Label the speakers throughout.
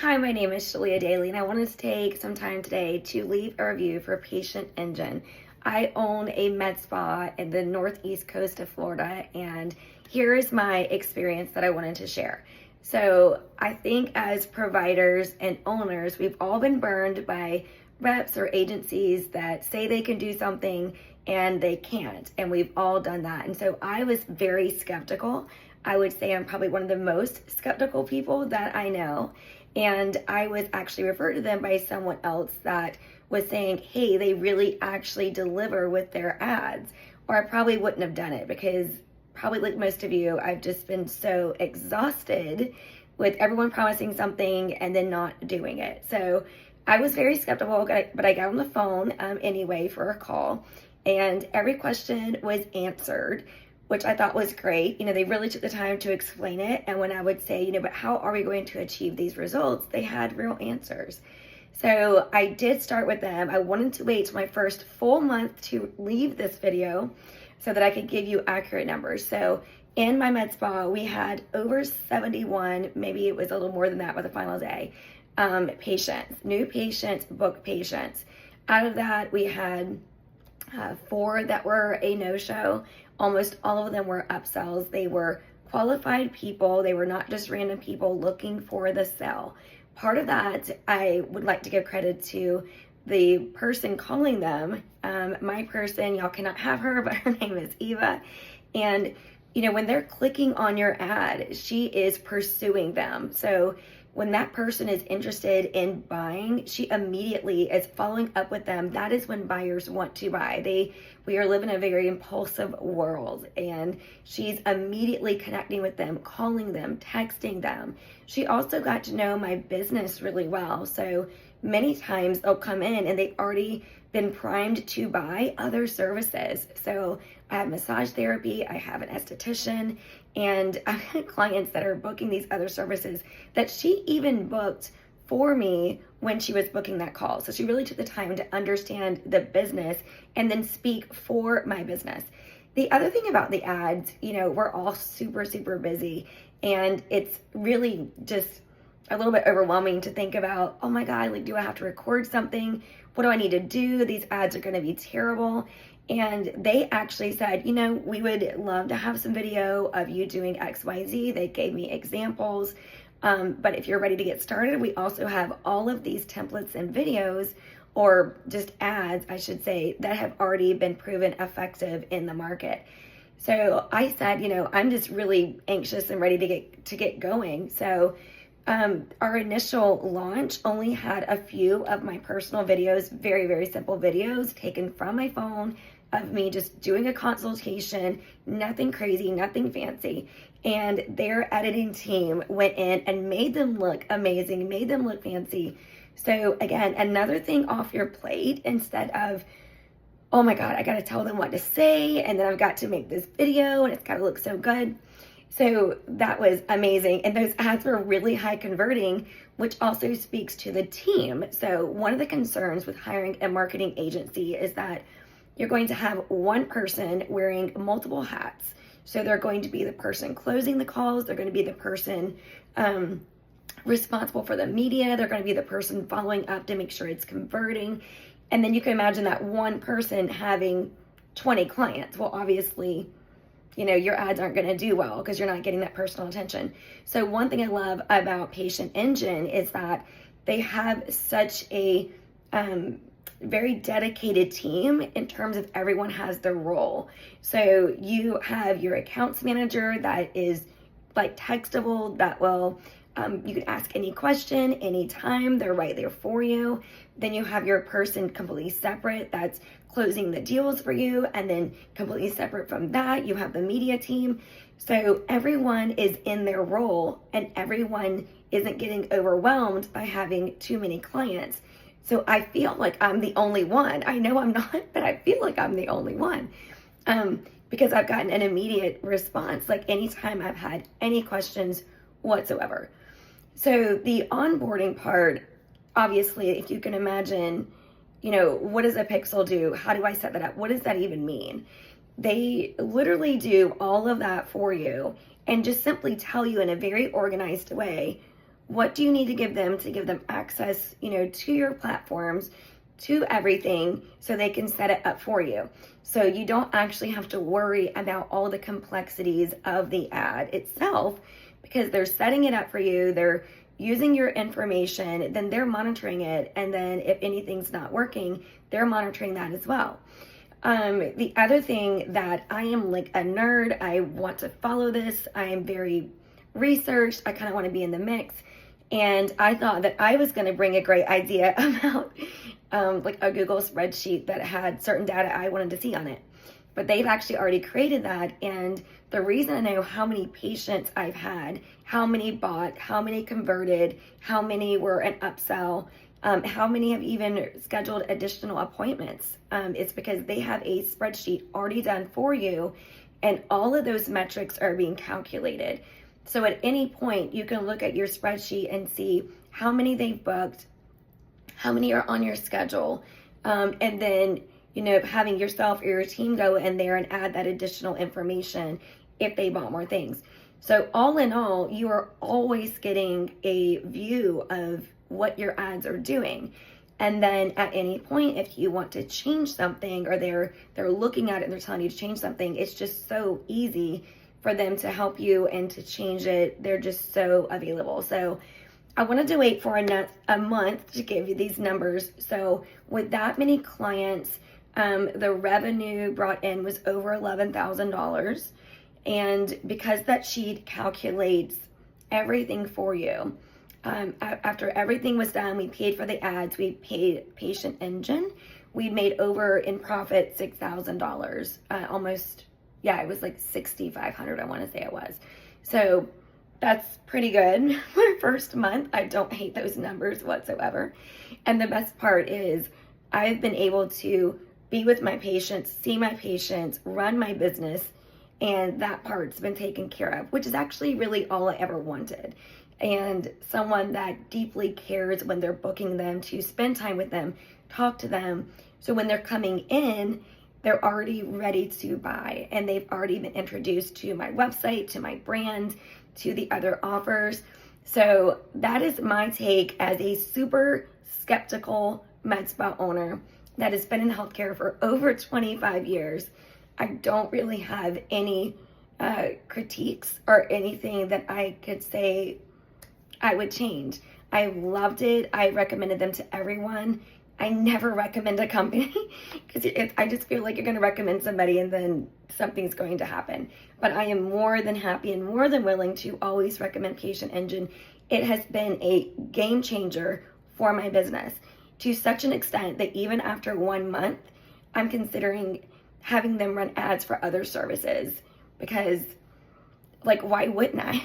Speaker 1: Hi, my name is Shelea Daly, and I wanted to take some time today to leave a review for Patient Engine. I own a med spa in the northeast coast of Florida, and here is my experience that I wanted to share. So I think as providers and owners, we've all been burned by reps or agencies that say they can do something and they can't, and we've all done that. And so I was very skeptical. I would say I'm probably one of the most skeptical people that I know. And I was actually referred to them by someone else that was saying, hey, they really actually deliver with their ads. Or I probably wouldn't have done it because probably like most of you, I've just been so exhausted with everyone promising something and then not doing it. So I was very skeptical, but I got on the phone anyway for a call, and every question was answered, which I thought was great. They really took the time to explain it. And when I would say, but how are we going to achieve these results? They had real answers. So I did start with them. I wanted to wait till my first full month to leave this video so that I could give you accurate numbers. So in my med spa, we had over 71, maybe it was a little more than that by the final day, patients, new patients, booked patients. Out of that, we had 4 that were a no-show. Almost all of them were upsells. They were qualified people. They were not just random people looking for the sell. Part of that, I would like to give credit to the person calling them. My person, y'all cannot have her, but her name is Eva. And, when they're clicking on your ad, she is pursuing them. So when that person is interested in buying, she immediately is following up with them. That is when buyers want to buy. We are living in a very impulsive world, and she's immediately connecting with them, calling them, texting them. She also got to know my business really well. So many times they'll come in and they've already been primed to buy other services. So I have massage therapy, I have an esthetician, and I've had clients that are booking these other services that she even booked for me when she was booking that call. So she really took the time to understand the business and then speak for my business. The other thing about the ads, we're all super, super busy, and it's really just a little bit overwhelming to think about, oh my God, do I have to record something? What do I need to do? These ads are going to be terrible. And they actually said, we would love to have some video of you doing XYZ. They gave me examples. But if you're ready to get started, we also have all of these templates and videos, or just ads, I should say, that have already been proven effective in the market. So I said, I'm just really anxious and ready to get going. So our initial launch only had a few of my personal videos, very, very simple videos taken from my phone of me just doing a consultation, nothing crazy, nothing fancy. And their editing team went in and made them look amazing, made them look fancy. So again, another thing off your plate instead of, oh my God, I got to tell them what to say, and then I've got to make this video and it's got to look so good. So that was amazing. And those ads were really high converting, which also speaks to the team. So one of the concerns with hiring a marketing agency is that you're going to have one person wearing multiple hats. So they're going to be the person closing the calls. They're going to be the person responsible for the media. They're going to be the person following up to make sure it's converting. And then you can imagine that one person having 20 clients. Well, obviously, your ads aren't going to do well because you're not getting that personal attention. So one thing I love about Patient Engine is that they have such a very dedicated team in terms of everyone has their role. So you have your accounts manager that is textable, that will, you can ask any question, anytime, they're right there for you. Then you have your person completely separate that's closing the deals for you, and then completely separate from that, you have the media team. So everyone is in their role, and everyone isn't getting overwhelmed by having too many clients. So I feel like I'm the only one. I know I'm not, but I feel like I'm the only one because I've gotten an immediate response, anytime I've had any questions whatsoever. So the onboarding part, obviously, if you can imagine, what does a pixel do? How do I set that up? What does that even mean? They literally do all of that for you and just simply tell you in a very organized way what do you need to give them access, to your platforms, to everything, so they can set it up for you. So you don't actually have to worry about all the complexities of the ad itself, because they're setting it up for you. They're using your information, then they're monitoring it. And then if anything's not working, they're monitoring that as well. The other thing that I am like a nerd, I want to follow this. I am very researched. I kind of want to be in the mix. And I thought that I was going to bring a great idea about like a Google spreadsheet that had certain data I wanted to see on it. But they've actually already created that. And the reason I know how many patients I've had, how many bought, how many converted, how many were an upsell, how many have even scheduled additional appointments, it's because they have a spreadsheet already done for you, and all of those metrics are being calculated. So at any point, you can look at your spreadsheet and see how many they've booked, how many are on your schedule, and then having yourself or your team go in there and add that additional information if they bought more things. So all in all, you are always getting a view of what your ads are doing. And then at any point, if you want to change something, or they're looking at it and they're telling you to change something, it's just so easy for them to help you and to change it. They're just so available. So I wanted to wait for a month to give you these numbers. So with that many clients, the revenue brought in was over $11,000. And because that sheet calculates everything for you, after everything was done, we paid for the ads, we paid Patient Engine, we made over in profit $6,000, almost, it was like $6,500, I want to say it was. So that's pretty good for the first month. I don't hate those numbers whatsoever. And the best part is I've been able to be with my patients, see my patients, run my business, and that part's been taken care of, which is actually really all I ever wanted. And someone that deeply cares when they're booking them to spend time with them, talk to them. So when they're coming in, they're already ready to buy, and they've already been introduced to my website, to my brand, to the other offers. So that is my take as a super skeptical med spa owner that has been in healthcare for over 25 years. I don't really have any critiques or anything that I could say I would change. I loved it. I recommended them to everyone. I never recommend a company because I just feel like you're going to recommend somebody and then something's going to happen. But I am more than happy and more than willing to always recommend Patient Engine. It has been a game changer for my business, to such an extent that even after 1 month, I'm considering having them run ads for other services, because why wouldn't I?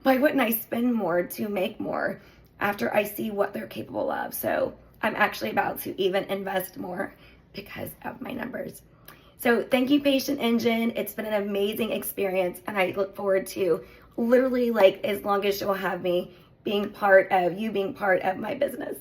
Speaker 1: Why wouldn't I spend more to make more after I see what they're capable of? So I'm actually about to even invest more because of my numbers. So thank you, Patient Engine. It's been an amazing experience, and I look forward to literally as long as you'll have me being part of my business.